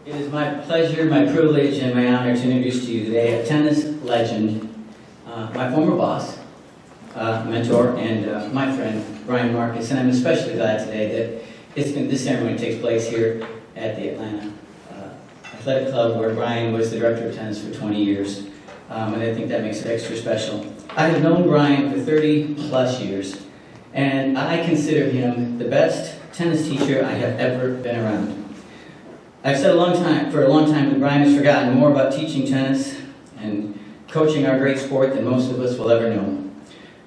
It is my pleasure, my privilege, and my honor to introduce to you today a tennis legend, my former boss, mentor, and my friend, Brian Marcus. And I'm especially glad today that this ceremony takes place here at the Atlanta Athletic Club, where Brian was the director of tennis for 20 years. And I think that makes it extra special. I have known Brian for 30 plus years, and I consider him the best tennis teacher I have ever been around. I've said for a long time that Brian has forgotten more about teaching tennis and coaching our great sport than most of us will ever know.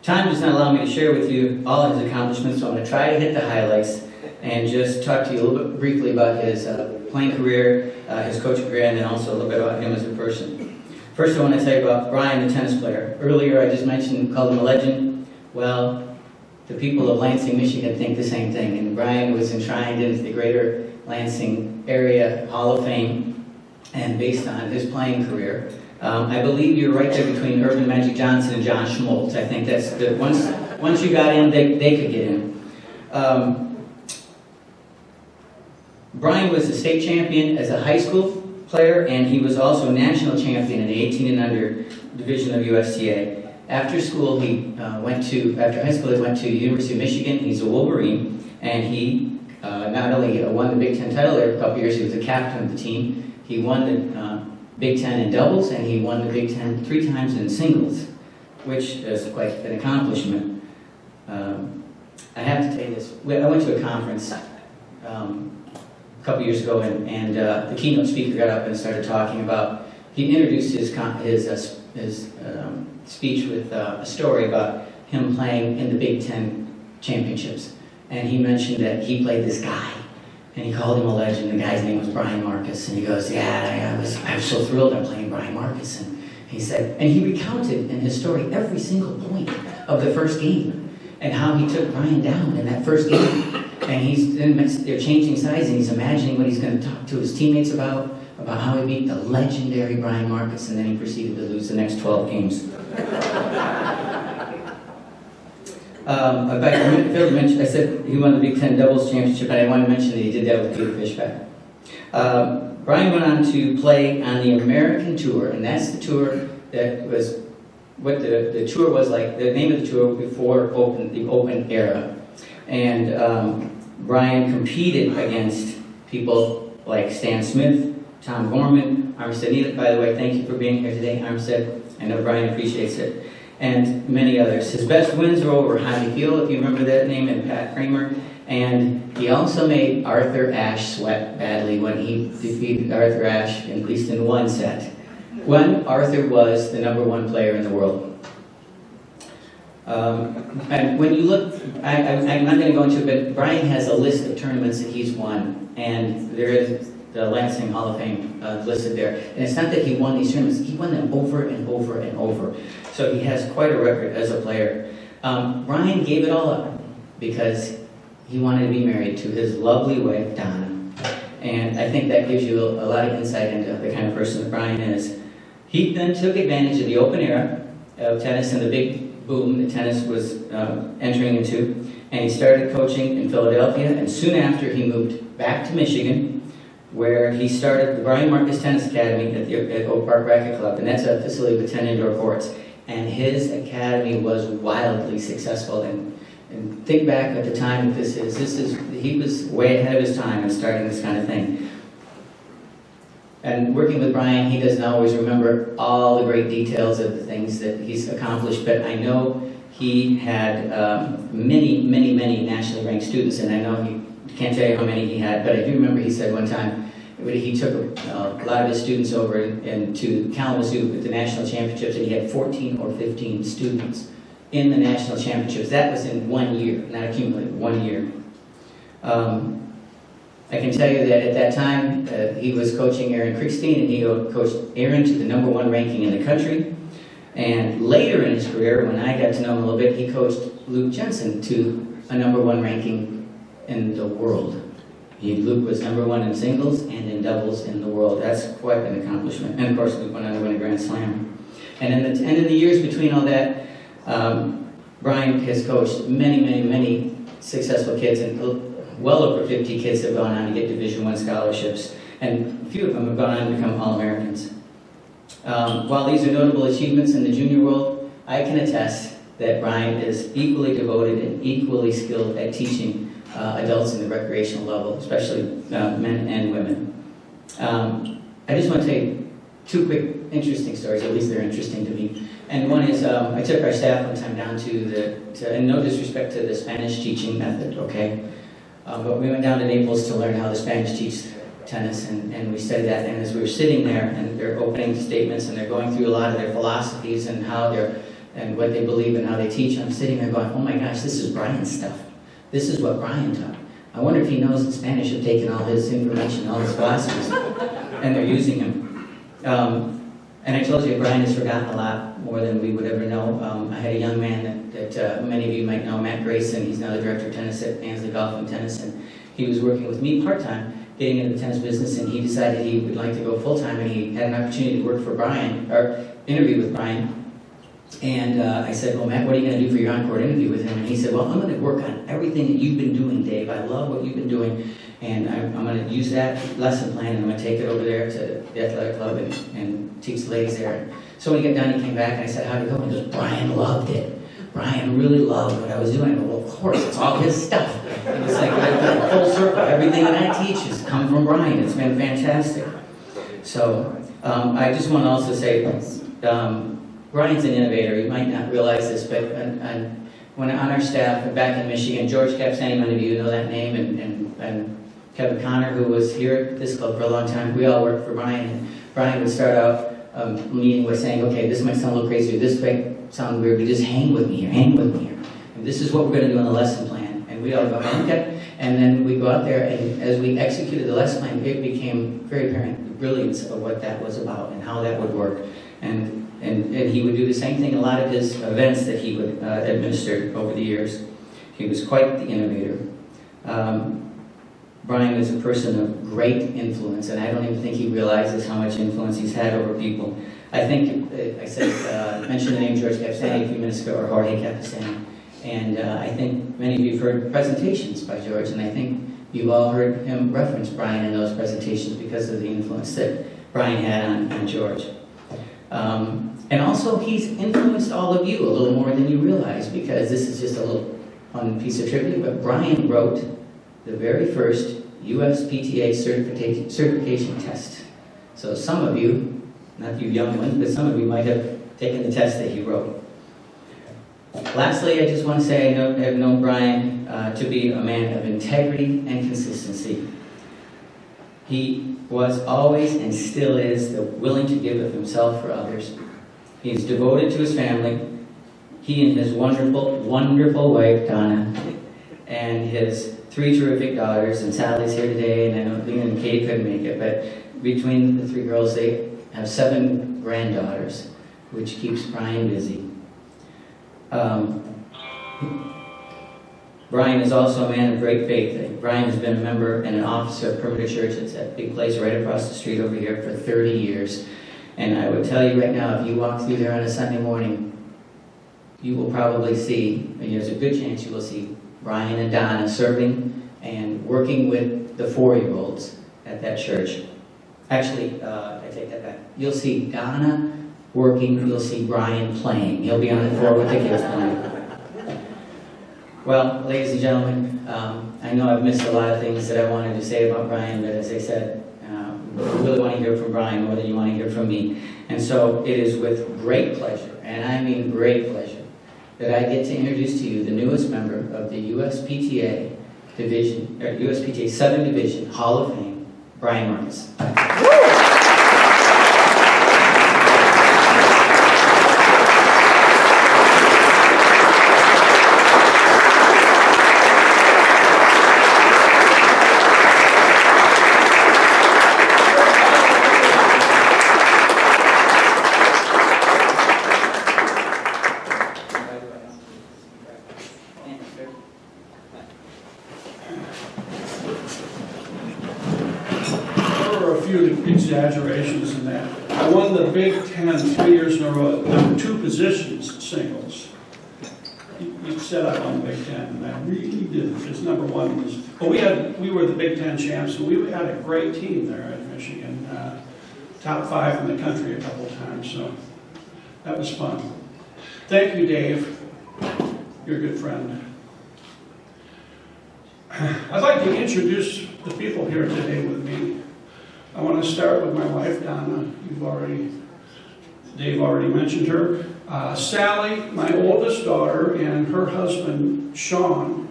Time does not allow me to share with you all his accomplishments, so I'm going to try to hit the highlights and just talk to you a little bit briefly about his playing career, his coaching career, and then also a little bit about him as a person. First, I want to tell you about Brian, the tennis player. Earlier, I just called him a legend. Well, the people of Lansing, Michigan think the same thing, and Brian was enshrined into the Greater Lansing Area Hall of Fame, and based on his playing career, I believe you're right there between Urban Magic Johnson and John Schmaltz. I think that's good. Once you got in, they could get in. Brian was a state champion as a high school player, and he was also national champion in the 18 and under division of USTA. After school, after high school, he went to the University of Michigan. He's a Wolverine, and he not only won the Big Ten title there for a couple years, he was the captain of the team. He won the Big Ten in doubles, and he won the Big Ten 3 times in singles, which is quite an accomplishment. I have to tell you this. I went to a conference a couple years ago, and the keynote speaker got up and started talking about, he introduced his speech with a story about him playing in the Big Ten championships. And he mentioned that he played this guy, and he called him a legend. The guy's name was Brian Marcus, and he goes, "Yeah, I was so thrilled I'm playing Brian Marcus." And he said, and he recounted in his story every single point of the first game, and how he took Brian down in that first game. And they're changing sides, and he's imagining what he's going to talk to his teammates about how he beat the legendary Brian Marcus, and then he proceeded to lose the next 12 games. I said he won the Big Ten doubles championship, and I want to mention that he did that with Peter Fishback. Brian went on to play on the American Tour, and that's the tour that was what the tour was like, the name of the tour before the Open era. And Brian competed against people like Stan Smith, Tom Gorman, Armstead Neely. By the way, thank you for being here today, Armstead. I know Brian appreciates it. And many others. His best wins are over Jaime Field, if you remember that name, and Pat Kramer. And he also made Arthur Ashe sweat badly when he defeated Arthur Ashe, at least in one set, when Arthur was the #1 player in the world. And when you look, I'm not going to go into it, but Brian has a list of tournaments that he's won, and there is the Lansing Hall of Fame listed there. And it's not that he won these tournaments, he won them over and over and over. So he has quite a record as a player. Brian gave it all up because he wanted to be married to his lovely wife, Donna. And I think that gives you a lot of insight into the kind of person that Brian is. He then took advantage of the open era of tennis and the big boom that tennis was entering into, and he started coaching in Philadelphia, and soon after he moved back to Michigan, where he started the Brian Marcus Tennis Academy at Oak Park Racket Club, and that's a facility with 10 indoor courts. And his academy was wildly successful. And think back at the time that he was way ahead of his time in starting this kind of thing. And working with Brian, he doesn't always remember all the great details of the things that he's accomplished, but I know he had many, many, many nationally ranked students, and I know he can't tell you how many he had, but I do remember he said one time he took a lot of his students over to Kalamazoo at the national championships, and he had 14 or 15 students in the national championships. That was in 1 year, not accumulated, 1 year. I can tell you that at that time, he was coaching Aaron Kriegstein, and he coached Aaron to the #1 ranking in the country. And later in his career, when I got to know him a little bit, he coached Luke Jensen to a #1 ranking in the world. Luke was #1 in singles and in doubles in the world. That's quite an accomplishment. And of course, Luke went on to win a Grand Slam. And in the years between all that, Brian has coached many, many, many successful kids, and well over 50 kids have gone on to get Division I scholarships. and a few of them have gone on to become All-Americans. While these are notable achievements in the junior world, I can attest that Brian is equally devoted and equally skilled at teaching adults in the recreational level, especially men and women. I just want to tell you two quick interesting stories, at least they're interesting to me. And one is, I took our staff one time down and no disrespect to the Spanish teaching method, okay? But we went down to Naples to learn how the Spanish teach tennis, and we studied that. And as we were sitting there, and they're opening statements, and they're going through a lot of their philosophies and and what they believe and how they teach, I'm sitting there going, oh my gosh, this is Brian's stuff. This is what Brian taught. I wonder if he knows that Spanish have taken all his information, all his philosophies, and they're using him. And I told you, Brian has forgotten a lot more than we would ever know. I had a young man that many of you might know, Matt Grayson. He's now the director of tennis at Ansley Golf and Tennis, and he was working with me part-time, getting into the tennis business, and he decided he would like to go full-time, and he had an opportunity to work for Brian, or interview with Brian. And I said, well, Matt, what are you going to do for your on-court interview with him? And he said, well, I'm going to work on everything that you've been doing, Dave. I love what you've been doing, and I'm going to use that lesson plan, and I'm going to take it over there to the athletic club and teach the ladies there. So when he got done, he came back, and I said, how'd it go? And he goes, Brian loved it. Brian really loved what I was doing. I go, well, of course, it's all his stuff. And it's like a full circle. Everything that I teach has come from Brian. It's been fantastic. So I just want to also say, Brian's an innovator. You might not realize this, but when on our staff back in Michigan, George Capsani, many of you know that name, and Kevin Connor, who was here at this club for a long time, we all worked for Brian. And Brian would start out meeting with saying, okay, this might sound a little crazy, or this might sound weird, but just hang with me here, hang with me here. And this is what we're going to do on the lesson plan. And we all go, okay. And then we go out there, and as we executed the lesson plan, it became very apparent the brilliance of what that was about and how that would work. And he would do the same thing in a lot of his events that he would administer over the years. He was quite the innovator. Brian is a person of great influence, and I don't even think he realizes how much influence he's had over people. I think, I mentioned the name George Capsani a few minutes ago, or Jorge Capsani, and I think many of you have heard presentations by George, and I think you've all heard him reference Brian in those presentations because of the influence that Brian had on George. And also, he's influenced all of you a little more than you realize, because this is just a little fun piece of trivia, but Brian wrote the very first USPTA certification test. So some of you, not you young ones, but some of you might have taken the test that he wrote. Lastly, I just want to say I've known Brian to be a man of integrity and consistency. He was always and still is willing to give of himself for others. He's devoted to his family. He and his wonderful, wonderful wife, Donna, and his 3 terrific daughters, and Sally's here today, and I know Lena and Katie couldn't make it, but between the 3 girls, they have 7 granddaughters, which keeps Brian busy. Brian is also a man of great faith. Brian has been a member and an officer of Primitive Church. It's that big place right across the street over here for 30 years. And I would tell you right now, if you walk through there on a Sunday morning, you will probably see, there's a good chance you will see Brian and Donna serving and working with the 4-year-olds at that church. Actually, I take that back. You'll see Donna working, you'll see Brian playing. He'll be on the floor with the kids playing. Well, ladies and gentlemen, I know I've missed a lot of things that I wanted to say about Brian, but as I said, I really want to hear from Brian more than you want to hear from me. And so it is with great pleasure, and I mean great pleasure, that I get to introduce to you the newest member of the USPTA Division, or USPTA 7 Division Hall of Fame, Brian Marcus. Exaggerations in that. I won the Big Ten 3 years in a row, number 2 positions, singles. You set up on the Big Ten, and I really did. It's number one was, well, we were the Big Ten champs, and we had a great team there at Michigan, top 5 in the country a couple of times, so that was fun. Thank you, Dave. You're a good friend. I'd like to introduce the people here today with me. I want to start with my wife, Donna. Dave already mentioned her. Sally, my oldest daughter, and her husband, Sean.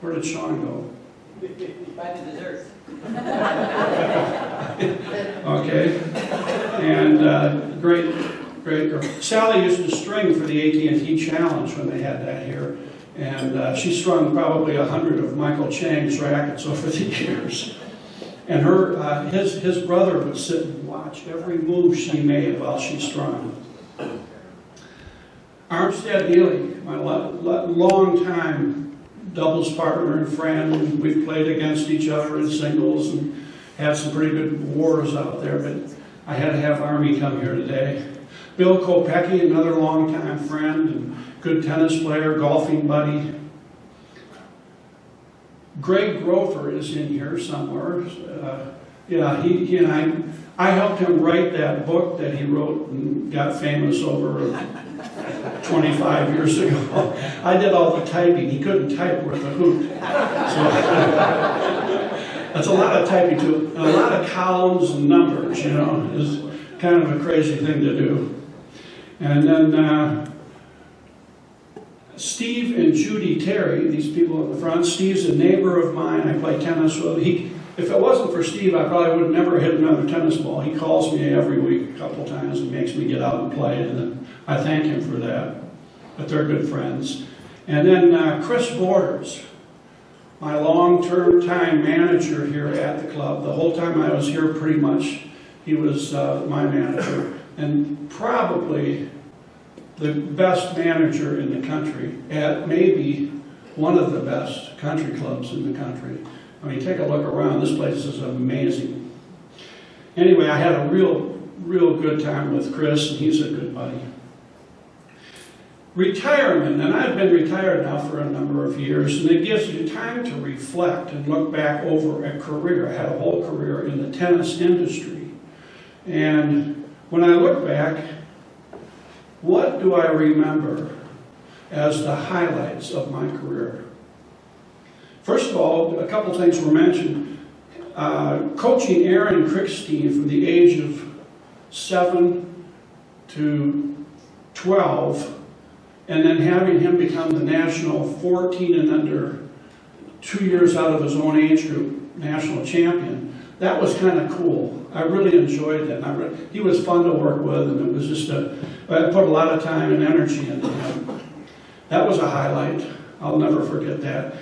Where did Sean go? By the dessert. Okay. And great girl. Sally used to string for the AT&T Challenge when they had that here. And she strung probably 100 of Michael Chang's rackets over the years. And his brother would sit and watch every move she made while she strung. Armstead Neely, my long-time doubles partner and friend. We've played against each other in singles and had some pretty good wars out there, but I had to have Army come here today. Bill Kopecki, another long-time friend and good tennis player, golfing buddy. Greg Grover is in here somewhere. Yeah, he and I helped him write that book that he wrote and got famous over 25 years ago. I did all the typing. He couldn't type worth a hoot. So, that's a lot of typing too. And a lot of columns and numbers, you know, is kind of a crazy thing to do. And then Steve and Judy Terry, these people in the front. Steve's a neighbor of mine. I play tennis with. If it wasn't for Steve, I probably would never hit another tennis ball. He calls me every week a couple times and makes me get out and play, and I thank him for that. But they're good friends. And then Chris Borders, my long-term time manager here at the club. The whole time I was here, pretty much, he was my manager. And probably the best manager in the country at maybe one of the best country clubs in the country. I mean, take a look around. This place is amazing. Anyway, I had a real good time with Chris, and he's a good buddy. Retirement, and I've been retired now for a number of years, and it gives you time to reflect and look back over a career. I had a whole career in the tennis industry. And when I look back, what do I remember as the highlights of my career? First of all, a couple things were mentioned. Coaching Aaron Crickstein from the age of 7 to 12, and then having him become the national 14 and under, 2 years out of his own age group, national champion. That was kind of cool. I really enjoyed that. He was fun to work with, and it was just I put a lot of time and energy into him. That was a highlight. I'll never forget that.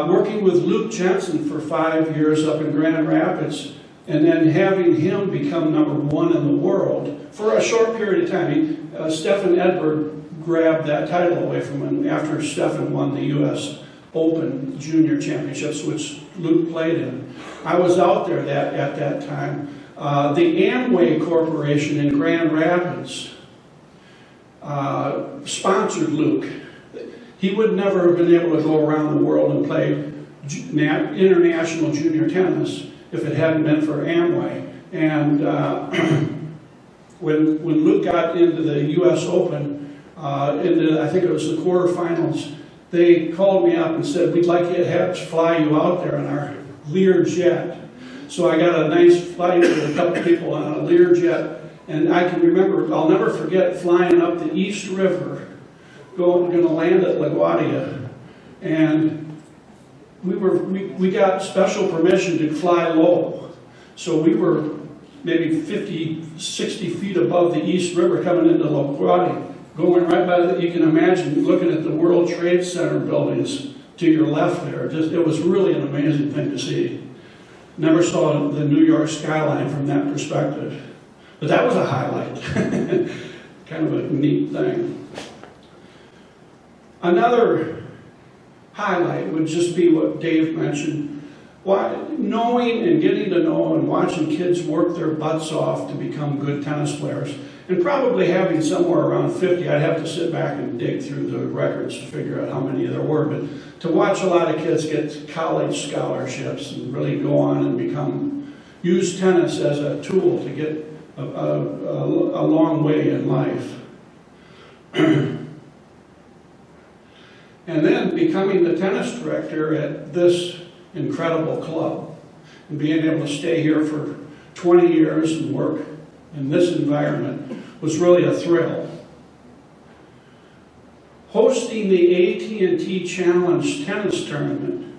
Working with Luke Jensen for 5 years up in Grand Rapids, and then having him become #1 in the world for a short period of time. Stefan Edberg grabbed that title away from him after Stefan won the U.S. Open Junior Championships, which Luke played in. I was out there at that time. The Amway Corporation in Grand Rapids sponsored Luke. He would never have been able to go around the world and play international junior tennis if it hadn't been for Amway. And when Luke got into the U.S. Open, I think it was the quarterfinals, they called me up and said, "We'd like to have fly you out there in our Lear jet." So I got a nice flight with a couple people on a Lear jet, and I can remember, I'll never forget flying up the East River, going to land at LaGuardia, and we got special permission to fly low. So we were maybe 50, 60 feet above the East River coming into LaGuardia, going right by you can imagine looking at the World Trade Center buildings to your left there. It was really an amazing thing to see. Never saw the New York skyline from that perspective. But that was a highlight. Kind of a neat thing. Another highlight would just be what Dave mentioned. Knowing and getting to know and watching kids work their butts off to become good tennis players. and probably having somewhere around 50. I'd have to sit back and dig through the records to figure out how many there were, but to watch a lot of kids get college scholarships and really go on and use tennis as a tool to get a long way in life. And then becoming the tennis director at this incredible club and being able to stay here for 20 years and work in this environment was really a thrill. Hosting the AT&T Challenge tennis tournament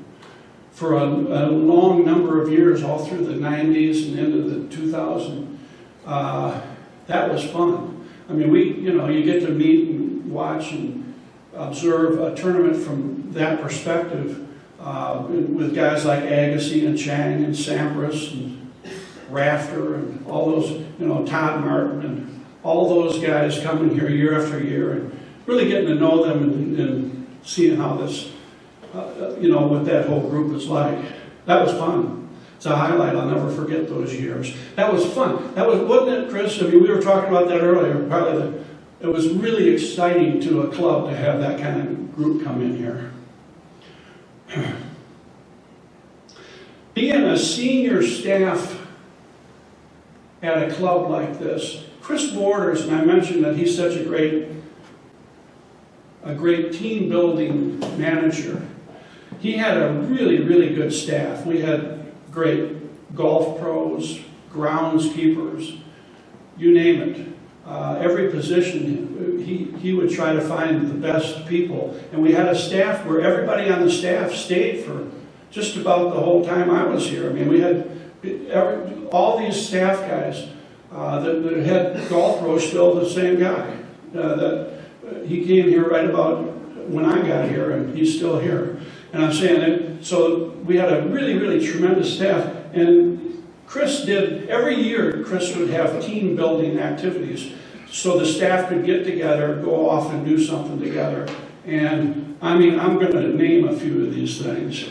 for a long number of years, all through the 90s and into the 2000s, that was fun. I mean, you get to meet and watch and observe a tournament from that perspective with guys like Agassi and Chang and Sampras and Rafter and all those, Todd Martin and all those guys coming here year after year and really getting to know them and seeing how this, what that whole group is like. That was fun. It's a highlight. I'll never forget those years. That was fun. Wasn't it, Chris? I mean, we were talking about that earlier. It was really exciting to a club to have that kind of group come in here. Being a senior staff at a club like this, Chris Borders, and I mentioned that he's such a great team building manager. He had a really, really good staff. We had great golf pros, groundskeepers, you name it. Every position, he would try to find the best people. And we had a staff where everybody on the staff stayed for just about the whole time I was here. I mean, we had all these staff guys. The head golf pro still the same guy. He came here right about when I got here, and he's still here. And I'm saying, so we had a really, really tremendous staff. And Chris did, every year, Chris would have team building activities so the staff could get together, go off and do something together. And I mean, I'm going to name a few of these things.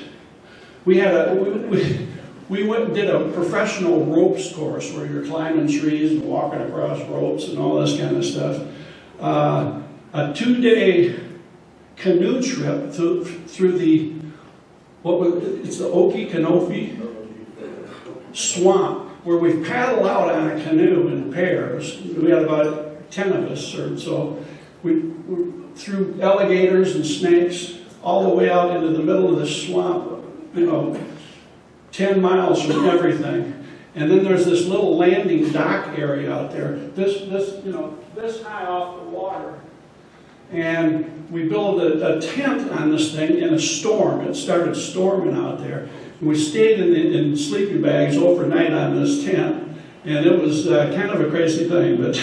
We went and did a professional ropes course where you're climbing trees and walking across ropes and all this kind of stuff. A 2-day canoe trip through the Okefenokee swamp, where we paddle out on a canoe in pairs. We had about 10 of us or so. We through alligators and snakes all the way out into the middle of the swamp, 10 miles from everything. And then there's this little landing dock area out there, this high off the water. And we built a tent on this thing in a storm. It started storming out there. And we stayed in sleeping bags overnight on this tent. And it was kind of a crazy thing, but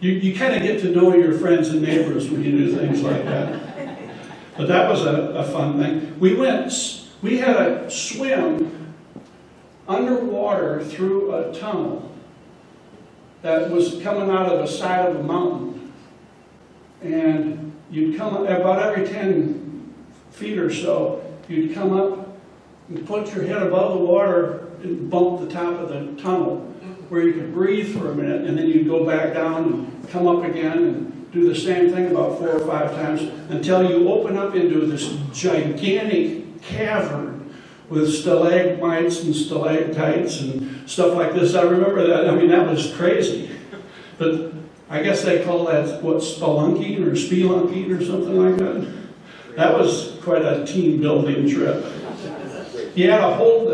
you kind of get to know your friends and neighbors when you do things like that. But that was a fun thing. We had a swim underwater through a tunnel that was coming out of the side of a mountain. And you'd come up, about every 10 feet or so, you'd come up and put your head above the water and bump the top of the tunnel where you could breathe for a minute, and then you'd go back down and come up again and do the same thing about 4 or 5 times until you open up into this gigantic cavern with stalagmites and stalactites and stuff like this. I remember that. I mean, that was crazy. But I guess they call that, spelunking or spelunking or something like that. That was quite a team-building trip. You had to hold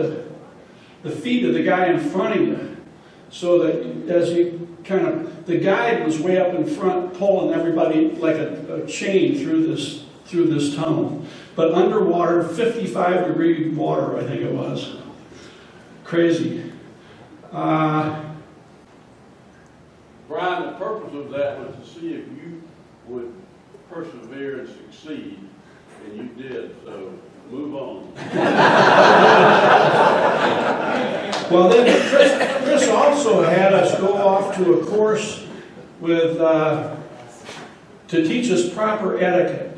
the feet of the guy in front of you so that as you the guide was way up in front pulling everybody like a chain through this tunnel. But underwater, 55-degree water, I think it was. Crazy. Brian, the purpose of that was to see if you would persevere and succeed, and you did, so move on. Well, then Chris also had us go off to a course with to teach us proper etiquette.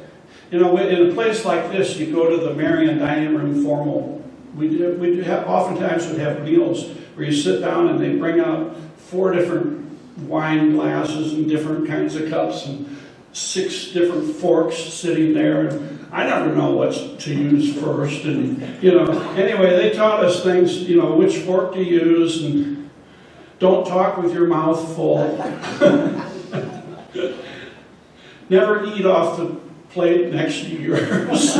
In a place like this, you go to the Marion Dining Room formal. Oftentimes would have meals where you sit down and they bring out 4 different wine glasses and different kinds of cups and 6 different forks sitting there. And I never know what to use first. And, anyway, they taught us things, which fork to use and don't talk with your mouth full. Never eat off the plate next to yours.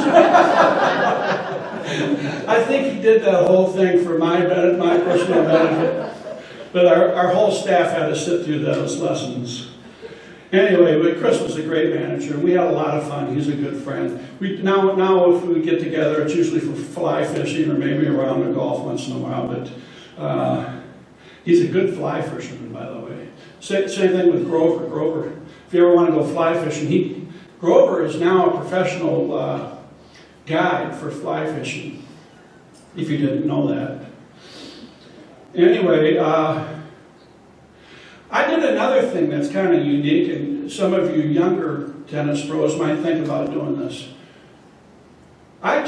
I think he did that whole thing for my personal benefit. But our whole staff had to sit through those lessons. Anyway, but Chris was a great manager, and we had a lot of fun. He's a good friend. Now if we get together, it's usually for fly fishing or maybe a round of golf once in a while. But he's a good fly fisherman, by the way. Same thing with Grover. Grover, if you ever want to go fly fishing, Grover is now a professional guide for fly fishing, if you didn't know that. Anyway, I did another thing that's kind of unique, and some of you younger tennis pros might think about doing this. I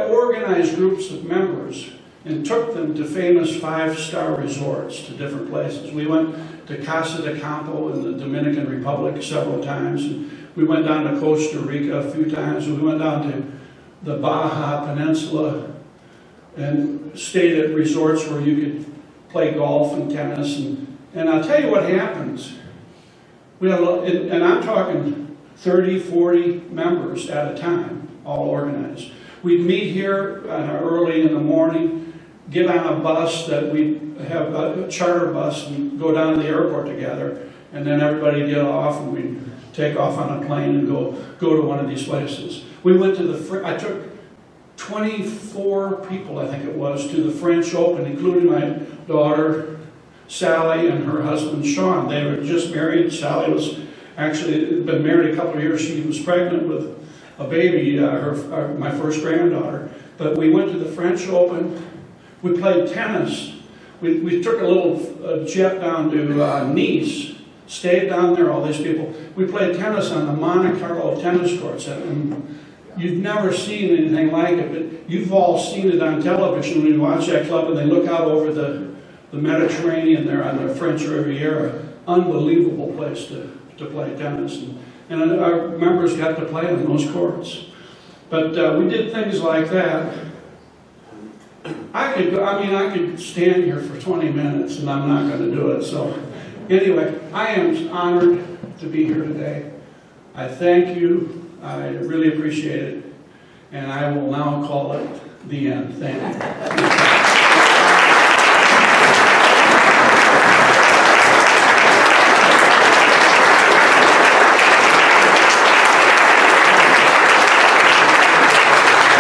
organized groups of members and took them to famous 5-star resorts to different places. We went to Casa de Campo in the Dominican Republic several times, and we went down to Costa Rica a few times, and we went down to the Baja Peninsula and stayed at resorts where you could play golf and tennis. And I'll tell you what happens. We had and I'm talking 30, 40 members at a time, all organized. We'd meet here early in the morning, get on a bus that we'd have a charter bus and go down to the airport together, and then everybody get off and we'd take off on a plane and go to one of these places. We went to I took 24 people, I think it was, to the French Open, including my daughter, Sally, and her husband, Sean. They were just married. Sally was actually been married a couple of years. She was pregnant with a baby, my first granddaughter. But we went to the French Open. We played tennis. We took a little jet down to Nice, stayed down there, all these people. We played tennis on the Monte Carlo tennis courts. And you've never seen anything like it, but you've all seen it on television when you watch that club and they look out over the Mediterranean there on the French Riviera. Unbelievable place to play tennis. And our members got to play on those courts. But we did things like that. I could stand here for 20 minutes and I'm not going to do it. So anyway, I am honored to be here today. I thank you. I really appreciate it. And I will now call it the end. Thank you.